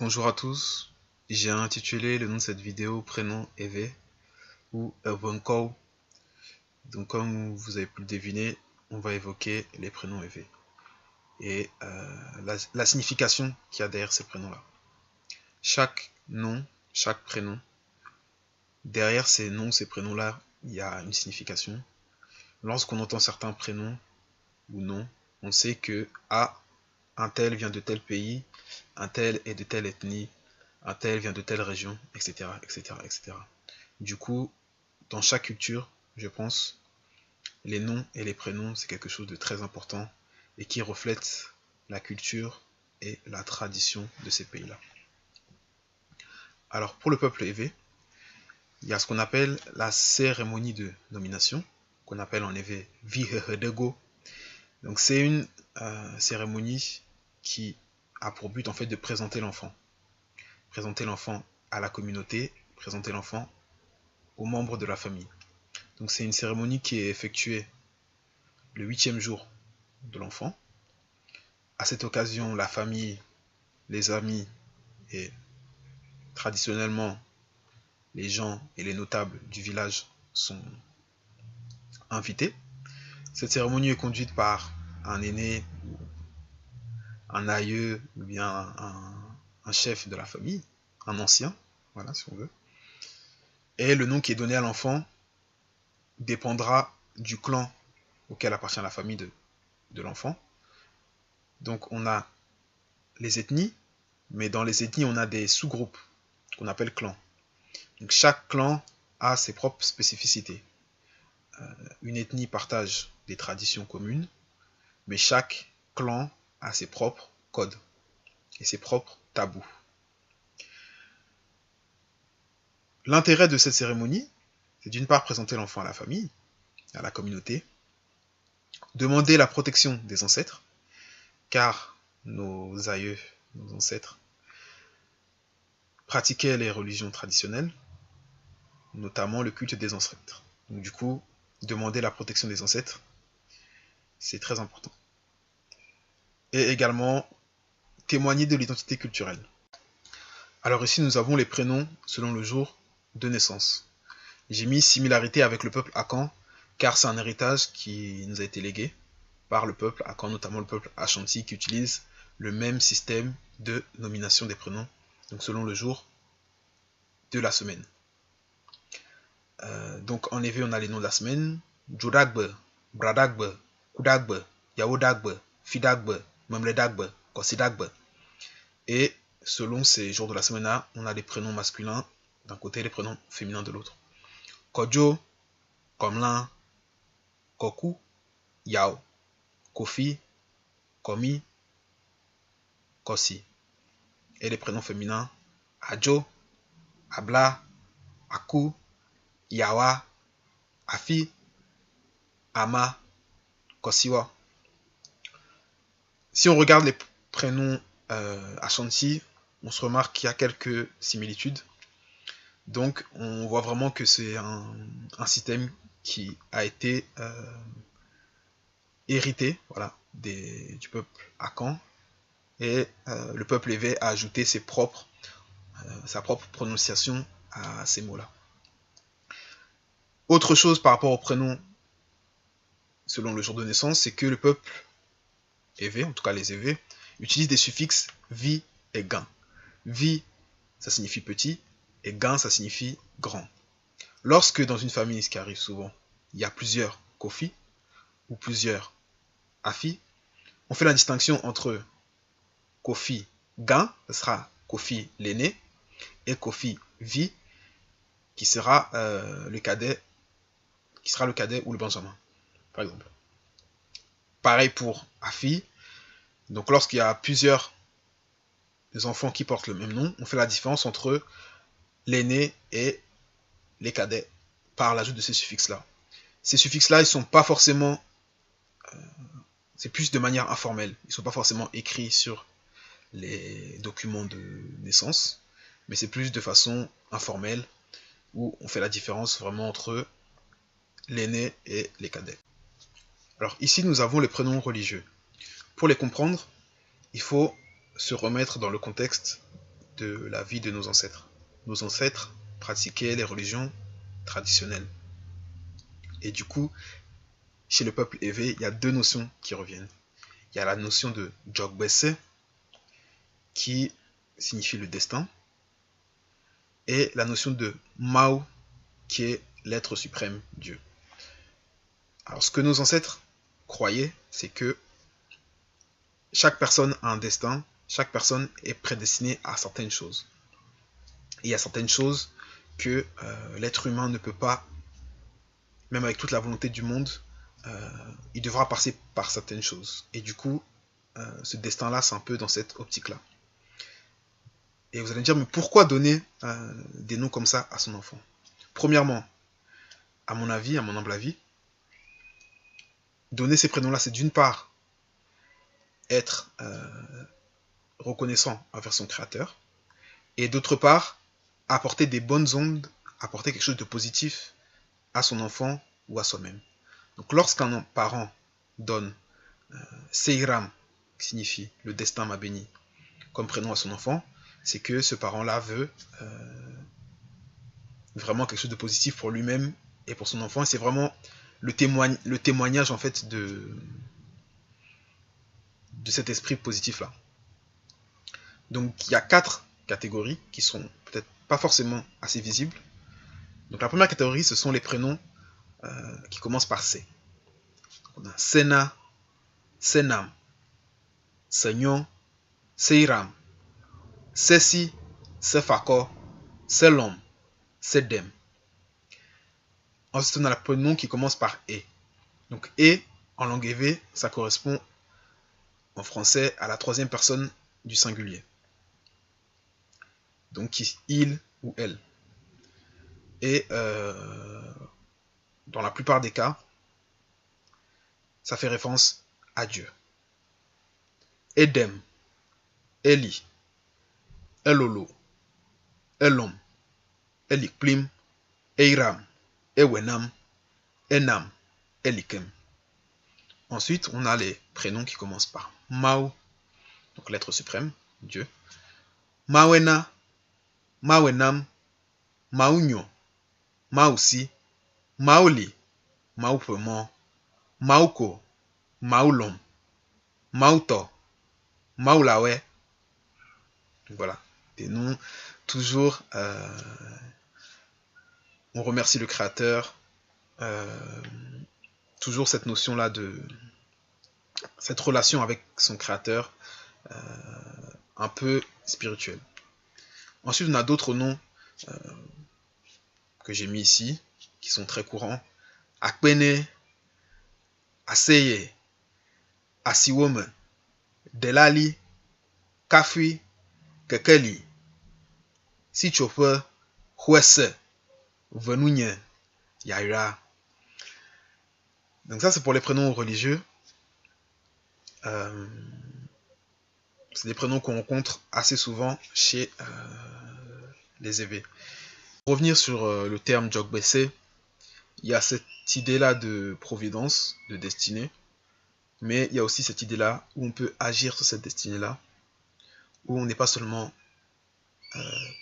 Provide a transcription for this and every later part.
Bonjour à tous, j'ai intitulé le nom de cette vidéo prénom Eve ou Evenko. Donc comme vous avez pu le deviner, on va évoquer les prénoms Eve et la signification qu'il y a derrière ces prénoms-là. Chaque nom, chaque prénom, derrière ces noms, ces prénoms-là, il y a une signification. Lorsqu'on entend certains prénoms ou noms, on sait que un tel vient de tel pays, un tel est de telle ethnie, un tel vient de telle région, etc., etc., etc. Du coup, dans chaque culture, je pense, les noms et les prénoms, c'est quelque chose de très important et qui reflète la culture et la tradition de ces pays-là. Alors, pour le peuple Ewe, il y a ce qu'on appelle la cérémonie de nomination, qu'on appelle en Ewe Vihehedego. Donc, c'est une cérémonie qui a pour but en fait de présenter l'enfant. Présenter l'enfant à la communauté, présenter l'enfant aux membres de la famille. Donc c'est une cérémonie qui est effectuée le 8e jour de l'enfant. À cette occasion, la famille, les amis et traditionnellement les gens et les notables du village sont invités. Cette cérémonie est conduite par un aîné, un aïeux ou bien un chef de la famille, un ancien, voilà si on veut. Et le nom qui est donné à l'enfant dépendra du clan auquel appartient la famille de l'enfant. Donc on a les ethnies, mais dans les ethnies on a des sous-groupes qu'on appelle clans. Donc chaque clan a ses propres spécificités. Une ethnie partage des traditions communes, mais chaque clan a ses propres codes et ses propres tabous. L'intérêt de cette cérémonie, c'est d'une part présenter l'enfant à la famille, à la communauté, demander la protection des ancêtres, car nos aïeux, nos ancêtres, pratiquaient les religions traditionnelles, notamment le culte des ancêtres. Donc du coup, demander la protection des ancêtres, c'est très important. Et également, témoigner de l'identité culturelle. Alors ici, nous avons les prénoms selon le jour de naissance. J'ai mis similarité avec le peuple Akan, car c'est un héritage qui nous a été légué par le peuple Akan, notamment le peuple Ashanti, qui utilise le même système de nomination des prénoms, donc selon le jour de la semaine. Donc en effet, on a les noms de la semaine: Jodagbe, Bradagbe, Kudagbe, Yaodagbe, Fidagbe, Memledagbe, Kosidagbe. Et selon ces jours de la semaine, on a les prénoms masculins d'un côté et les prénoms féminins de l'autre. Kojo, Komlin, Koku, Yao, Kofi, Komi, Kosi. Et les prénoms féminins: Ajo, Abla, Aku, Yawa, Afi, Ama, Kosiwa. Si on regarde les prénoms Ashanti, on se remarque qu'il y a quelques similitudes. Donc on voit vraiment que c'est un système qui a été hérité, voilà, du peuple Akan. Et le peuple Ewe a ajouté sa propre prononciation à ces mots-là. Autre chose par rapport aux prénoms selon le jour de naissance, c'est que le peuple Ewe, en tout cas les Ewe, utilise des suffixes vi et gan. Vi, ça signifie petit, et gan, ça signifie grand. Lorsque dans une famille, ce qui arrive souvent, il y a plusieurs kofi ou plusieurs afi, on fait la distinction entre kofi gan, ce sera kofi l'aîné, et kofi vi, qui sera le cadet ou le benjamin, par exemple. Pareil pour afi. Donc lorsqu'il y a plusieurs enfants qui portent le même nom, on fait la différence entre l'aîné et les cadets par l'ajout de ces suffixes-là. Ces suffixes-là, ils ne sont pas forcément... c'est plus de manière informelle. Ils ne sont pas forcément écrits sur les documents de naissance, mais c'est plus de façon informelle, où on fait la différence vraiment entre l'aîné et les cadets. Alors ici, nous avons les prénoms religieux. Pour les comprendre, il faut se remettre dans le contexte de la vie de nos ancêtres. Nos ancêtres pratiquaient les religions traditionnelles. Et du coup, chez le peuple Ewe, il y a deux notions qui reviennent. Il y a la notion de Jogbese, qui signifie le destin, et la notion de Mao, qui est l'être suprême, Dieu. Alors, ce que nos ancêtres croyaient, c'est que chaque personne a un destin, chaque personne est prédestinée à certaines choses. Et il y a certaines choses que l'être humain ne peut pas, même avec toute la volonté du monde, il devra passer par certaines choses. Et du coup, ce destin-là, c'est un peu dans cette optique-là. Et vous allez me dire, mais pourquoi donner des noms comme ça à son enfant? Premièrement, à mon avis, à mon humble avis, donner ces prénoms-là, c'est d'une part être reconnaissant envers son créateur, et d'autre part, apporter des bonnes ondes, apporter quelque chose de positif à son enfant ou à soi-même. Donc lorsqu'un parent donne Seiram, qui signifie le destin m'a béni, comme prénom à son enfant, c'est que ce parent-là veut vraiment quelque chose de positif pour lui-même et pour son enfant. Et c'est vraiment le témoignage en fait de cet esprit positif-là. Donc il y a 4 catégories qui sont peut-être pas forcément assez visibles. Donc la première catégorie, ce sont les prénoms qui commencent par C. On a Sena, Senam, Senyon, Seiram, Sesi, Sefako, Selom, Sedem. Ensuite, on a le prénom qui commence par E. Donc E, en langue Ewe, ça correspond en français à la troisième personne du singulier. Donc il ou elle. Et dans la plupart des cas, ça fait référence à Dieu. Edem, Eli, Elolo, Elom, Elikplim, Eiram, Ewenam, Enam, Elikem. Ensuite, on a les prénoms qui commencent par Mao, donc l'être suprême, Dieu. Mawena, Mawenam, Maunyo, Mausi, Maoli, Maupemo, Mauko, Maulom, Mauto, Maulawe. Voilà, des noms toujours. On remercie le Créateur. Toujours cette notion-là de cette relation avec son Créateur, un peu spirituelle. Ensuite, on a d'autres noms que j'ai mis ici, qui sont très courants. Akpene, Aseye, Asiwome, Delali, Kafui, Kekeli, Sichope, Hwese, Venunye, Yaira. Donc ça, c'est pour les prénoms religieux. C'est des prénoms qu'on rencontre assez souvent chez les Ewe. Pour revenir sur le terme Jogbese, il y a cette idée-là de providence, de destinée, mais il y a aussi cette idée-là où on peut agir sur cette destinée-là, où on n'est pas seulement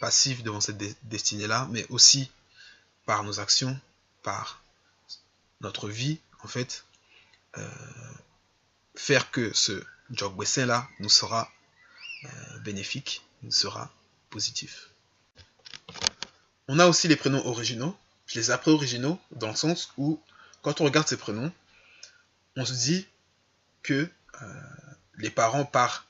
passif devant cette destinée-là, mais aussi par nos actions, par notre vie, en fait, faire que ce Jogbese-là nous sera bénéfique, nous sera positif. On a aussi les prénoms originaux. Je les appelle originaux dans le sens où, quand on regarde ces prénoms, on se dit que les parents, par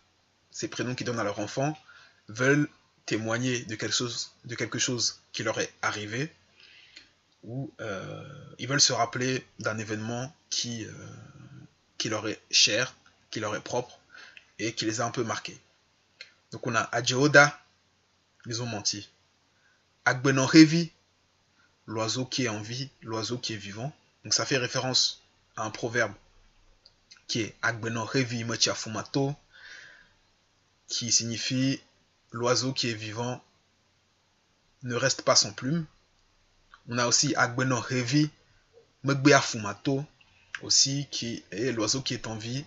ces prénoms qu'ils donnent à leur enfant, veulent témoigner de quelque chose qui leur est arrivé, ou ils veulent se rappeler d'un événement qui leur est cher, qui leur est propre, et qui les a un peu marqués. Donc on a Adjeoda, ils ont menti. Agbenohevi, l'oiseau qui est en vie, l'oiseau qui est vivant. Donc ça fait référence à un proverbe qui est Agbenohevi Mochiafumato, qui signifie l'oiseau qui est vivant ne reste pas sans plume. On a aussi Agbenohevi Megbeafumato, aussi qui est l'oiseau qui est en vie,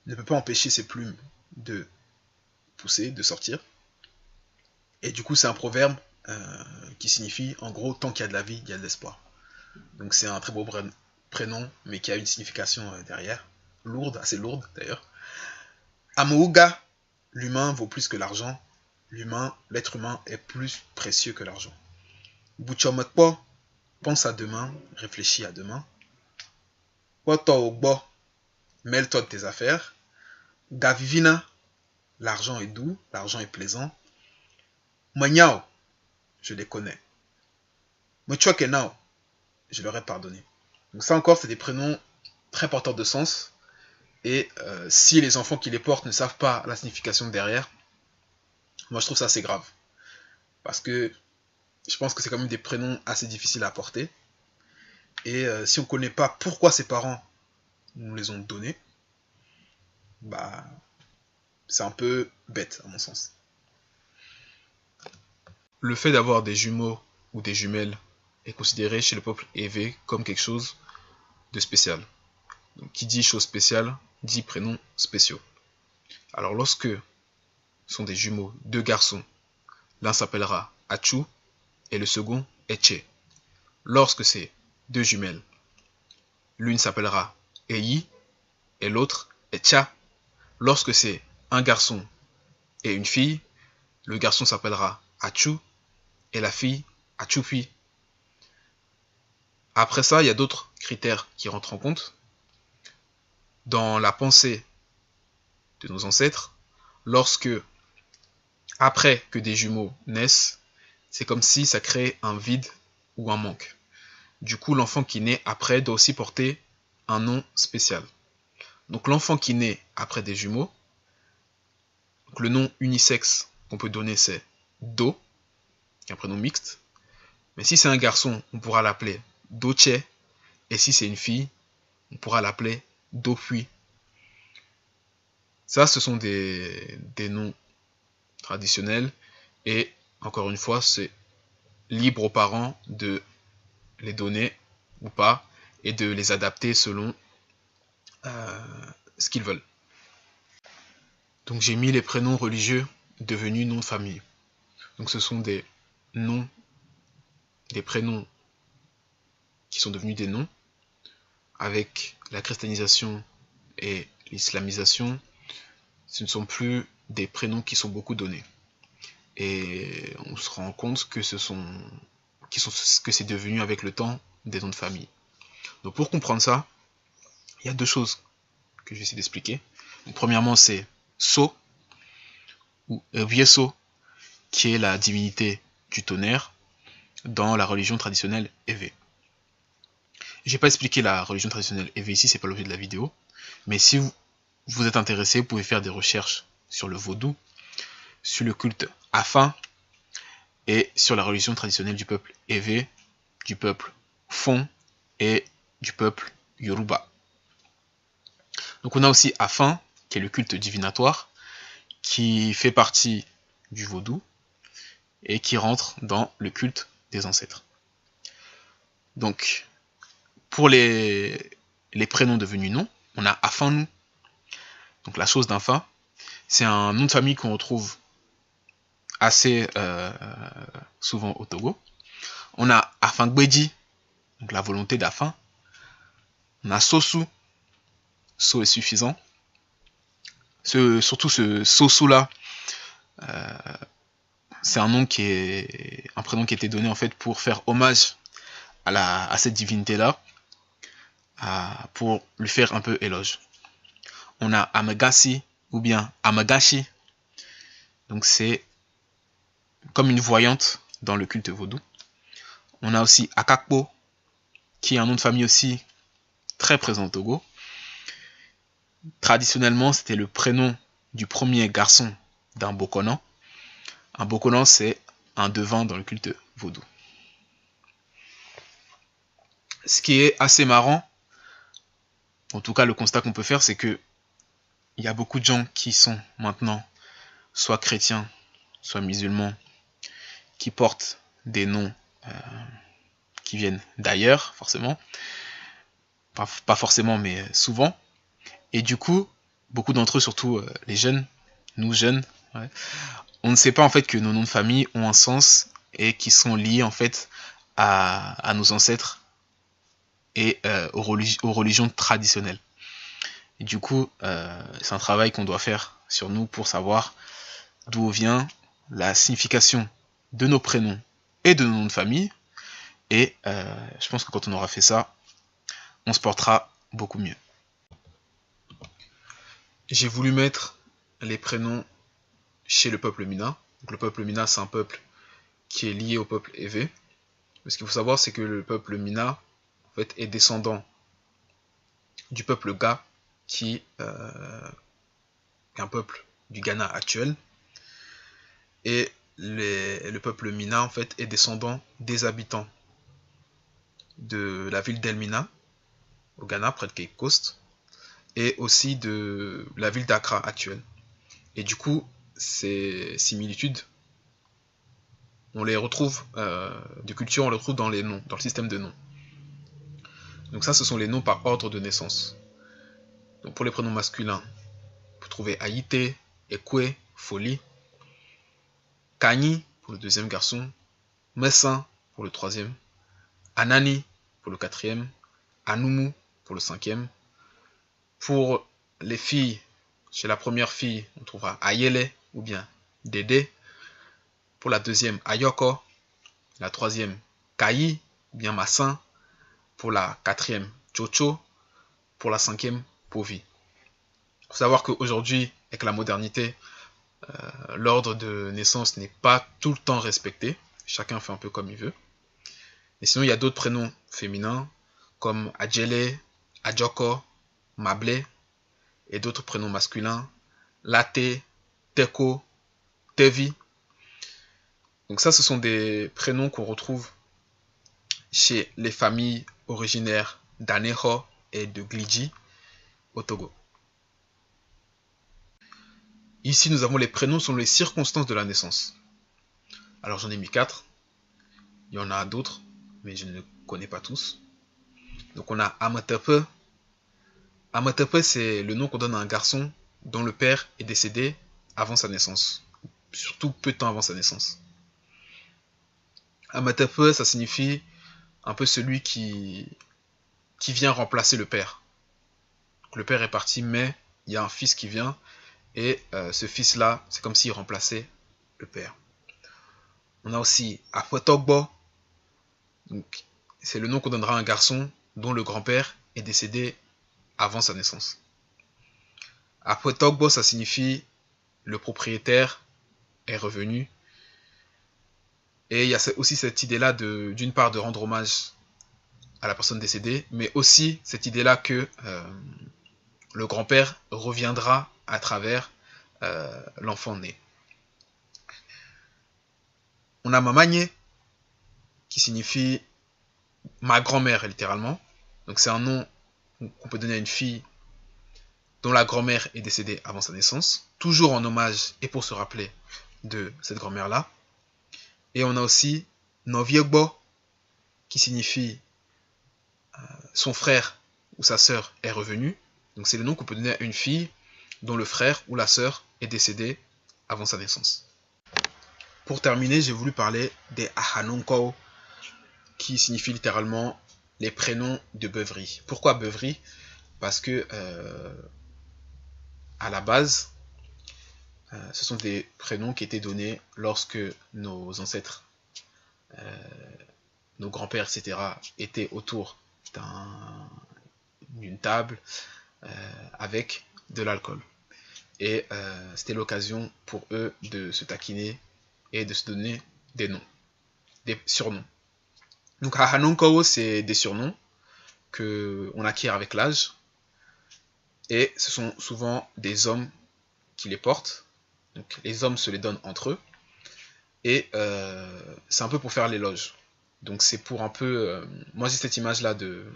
ne peut pas empêcher ses plumes de pousser, de sortir. Et du coup, c'est un proverbe qui signifie, en gros, tant qu'il y a de la vie, il y a de l'espoir. Donc c'est un très beau prénom, mais qui a une signification derrière, lourde, assez lourde d'ailleurs. Amouga, l'humain vaut plus que l'argent. L'être humain est plus précieux que l'argent. Butchomekpo, pense à demain, réfléchis à demain. Poto Ogbo, mêle-toi de tes affaires. Gavivina, l'argent est doux, l'argent est plaisant. Manyao, je les connais. Mochokenao, je leur ai pardonné. Donc ça encore, c'est des prénoms très porteurs de sens. Et si les enfants qui les portent ne savent pas la signification derrière, moi je trouve ça assez grave. Parce que je pense que c'est quand même des prénoms assez difficiles à porter. Et si on ne connaît pas pourquoi ses parents nous les ont donnés, bah c'est un peu bête à mon sens. Le fait d'avoir des jumeaux ou des jumelles est considéré chez le peuple Ewe comme quelque chose de spécial. Donc, qui dit chose spéciale dit prénoms spéciaux. Alors lorsque sont des jumeaux, deux garçons, l'un s'appellera Achu et le second Eche. Lorsque c'est deux jumelles, l'une s'appellera Eyi et l'autre Echa. Lorsque c'est un garçon et une fille, le garçon s'appellera Achu et la fille Achupi. Après ça, il y a d'autres critères qui rentrent en compte. Dans la pensée de nos ancêtres, lorsque, après que des jumeaux naissent, c'est comme si ça crée un vide ou un manque. Du coup, l'enfant qui naît après doit aussi porter un nom spécial. Donc l'enfant qui naît après des jumeaux, donc le nom unisexe qu'on peut donner c'est Do, qui est un prénom mixte. Mais si c'est un garçon, on pourra l'appeler Doche. Et si c'est une fille, on pourra l'appeler Dopui. Ça, ce sont des noms traditionnels. Et encore une fois, c'est libre aux parents de les donner ou pas et de les adapter selon ce qu'ils veulent. Donc j'ai mis les prénoms religieux devenus noms de famille. Donc ce sont des noms, des prénoms qui sont devenus des noms. Avec la christianisation et l'islamisation, ce ne sont plus des prénoms qui sont beaucoup donnés. Et on se rend compte que que c'est devenu avec le temps des noms de famille. Donc pour comprendre ça, il y a deux choses que je vais essayer d'expliquer. Premièrement, c'est So ou Vieso, qui est la divinité du tonnerre dans la religion traditionnelle Ewe. Je n'ai pas expliqué la religion traditionnelle Ewe ici, c'est pas l'objet de la vidéo. Mais si vous êtes intéressé, vous pouvez faire des recherches sur le vaudou, sur le culte Afin et sur la religion traditionnelle du peuple Ewe, du peuple Fon et du peuple Yoruba. Donc on a aussi Afin, qui est le culte divinatoire, qui fait partie du vaudou et qui rentre dans le culte des ancêtres. Donc, pour les prénoms devenus noms, on a Afanou. Donc la chose d'Afin, c'est un nom de famille qu'on retrouve assez souvent au Togo. On a Afangbeji, donc la volonté d'Afin. On a Sosu, So est suffisant. Surtout ce Sosu là, c'est un prénom qui a été donné en fait pour faire hommage à cette divinité là, pour lui faire un peu éloge. On a Amagasi ou bien Amagashi, donc c'est comme une voyante dans le culte vaudou. On a aussi Akakpo, qui est un nom de famille aussi très présent au Togo. Traditionnellement, c'était le prénom du premier garçon d'un Bokonan. Un Bokonan, c'est un devin dans le culte vaudou. Ce qui est assez marrant, en tout cas le constat qu'on peut faire, c'est que il y a beaucoup de gens qui sont maintenant soit chrétiens, soit musulmans, qui portent des noms qui viennent d'ailleurs, forcément. Pas forcément, mais souvent. Et du coup, beaucoup d'entre eux, surtout les jeunes, nous jeunes, ouais, on ne sait pas en fait que nos noms de famille ont un sens et qui sont liés en fait à nos ancêtres et aux religions traditionnelles. Et du coup, c'est un travail qu'on doit faire sur nous pour savoir d'où vient la signification de nos prénoms et de nos noms de famille. Et je pense que quand on aura fait ça, on se portera beaucoup mieux. J'ai voulu mettre les prénoms chez le peuple Mina. Donc, le peuple Mina, c'est un peuple qui est lié au peuple Ewe. Ce qu'il faut savoir, c'est que le peuple Mina en fait, est descendant du peuple Ga, qui est un peuple du Ghana actuel. Et le peuple Mina en fait, est descendant des habitants de la ville d'Elmina, au Ghana, près de Cape Coast, et aussi de la ville d'Accra actuelle. Et du coup, ces similitudes, on les retrouve, de culture, on les retrouve dans les noms, dans le système de noms. Donc ça, ce sont les noms par ordre de naissance. Donc pour les prénoms masculins, vous trouvez Aïté, Ekwe, Folie, Kani pour le deuxième garçon, Messin pour le troisième, Anani pour le quatrième, Anumu pour le cinquième. Pour les filles, chez la première fille, on trouvera Ayele ou bien Dédé. Pour la deuxième, Ayoko. La troisième, Kayi ou bien Massin. Pour la quatrième, Chocho. Pour la cinquième, Povi. Il faut savoir qu'aujourd'hui, avec la modernité, l'ordre de naissance n'est pas tout le temps respecté. Chacun fait un peu comme il veut. Et sinon, il y a d'autres prénoms féminins comme Adjele, Adjoko, Mable, et d'autres prénoms masculins, Laté, Teko, Tevi. Donc ça, ce sont des prénoms qu'on retrouve chez les familles originaires d'Aneho et de Glidji au Togo. Ici, nous avons les prénoms selon les circonstances de la naissance. Alors j'en ai mis 4. Il y en a d'autres, mais je ne connais pas tous. Donc on a Amatepe. Amatepe, c'est le nom qu'on donne à un garçon dont le père est décédé avant sa naissance. Surtout peu de temps avant sa naissance. Amatepe, ça signifie un peu celui qui vient remplacer le père. Donc, le père est parti, mais il y a un fils qui vient, et ce fils-là, c'est comme s'il remplaçait le père. On a aussi Apotogbo. C'est le nom qu'on donnera à un garçon dont le grand-père est décédé avant sa naissance. Apotogbo, ça signifie le propriétaire est revenu. Et il y a aussi cette idée-là d'une part de rendre hommage à la personne décédée, mais aussi cette idée-là que le grand-père reviendra à travers l'enfant né. On a Mamagné, qui signifie ma grand-mère, littéralement. Donc c'est un nom qu'on peut donner à une fille dont la grand-mère est décédée avant sa naissance, toujours en hommage et pour se rappeler de cette grand-mère-là. Et on a aussi Noviegbo, qui signifie son frère ou sa sœur est revenu. Donc c'est le nom qu'on peut donner à une fille dont le frère ou la sœur est décédé avant sa naissance. Pour terminer, j'ai voulu parler des Ahanonko, qui signifie littéralement les prénoms de beuverie. Pourquoi beuverie? Parce que à la base, ce sont des prénoms qui étaient donnés lorsque nos ancêtres, nos grands-pères, etc., étaient autour d'une table avec de l'alcool. Et c'était l'occasion pour eux de se taquiner et de se donner des noms, des surnoms. Donc Ahanonko, c'est des surnoms qu'on acquiert avec l'âge. Et ce sont souvent des hommes qui les portent. Donc les hommes se les donnent entre eux. Et c'est un peu pour faire l'éloge. Donc c'est pour un peu... moi j'ai cette image-là de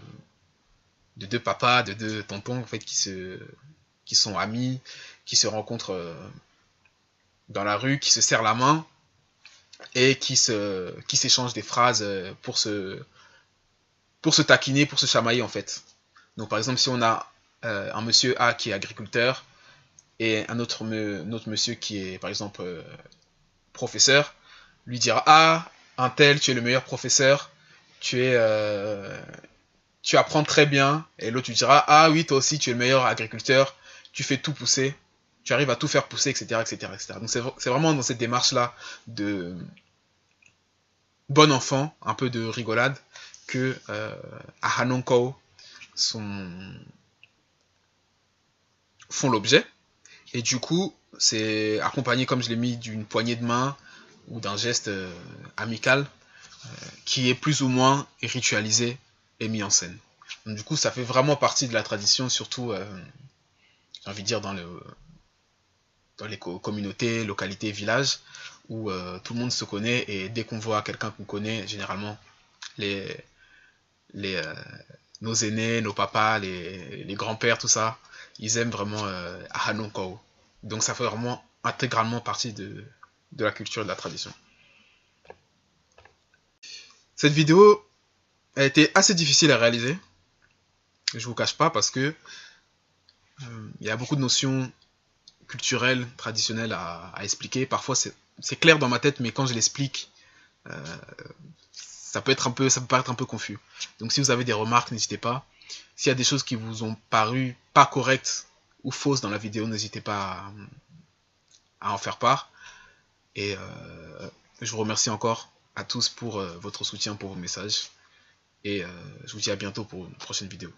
deux papas, de deux tontons en fait, qui sont amis, qui se rencontrent dans la rue, qui se serrent la main et qui s'échangent des phrases pour se taquiner, pour se chamailler en fait. Donc par exemple si on a un monsieur A qui est agriculteur et un autre monsieur qui est par exemple professeur lui dira: ah, un tel, tu es le meilleur professeur, tu apprends très bien. Et l'autre tu diras: ah oui, toi aussi tu es le meilleur agriculteur, tu fais tout pousser, tu arrives à tout faire pousser, etc. etc., etc. Donc c'est vraiment dans cette démarche-là de bon enfant, un peu de rigolade, que Ahanonkou font l'objet. Et du coup, c'est accompagné, comme je l'ai mis, d'une poignée de main ou d'un geste amical qui est plus ou moins ritualisé et mis en scène. Donc, du coup, ça fait vraiment partie de la tradition, surtout, j'ai envie de dire, dans les communautés, localités, villages, où tout le monde se connaît, et dès qu'on voit quelqu'un qu'on connaît, généralement, les, les, euh, nos aînés, nos papas, les grands-pères, tout ça, ils aiment vraiment Ahanonkou. Donc ça fait vraiment intégralement partie de la culture et de la tradition. Cette vidéo a été assez difficile à réaliser, je vous cache pas, parce que il y a beaucoup de notions culturelles, traditionnelles à expliquer. Parfois c'est clair dans ma tête, mais quand je l'explique, ça peut paraître un peu confus. Donc si vous avez des remarques, n'hésitez pas. S'il y a des choses qui vous ont paru pas correctes ou fausses dans la vidéo, n'hésitez pas à en faire part. Et je vous remercie encore à tous pour votre soutien, pour vos messages. Et je vous dis à bientôt pour une prochaine vidéo.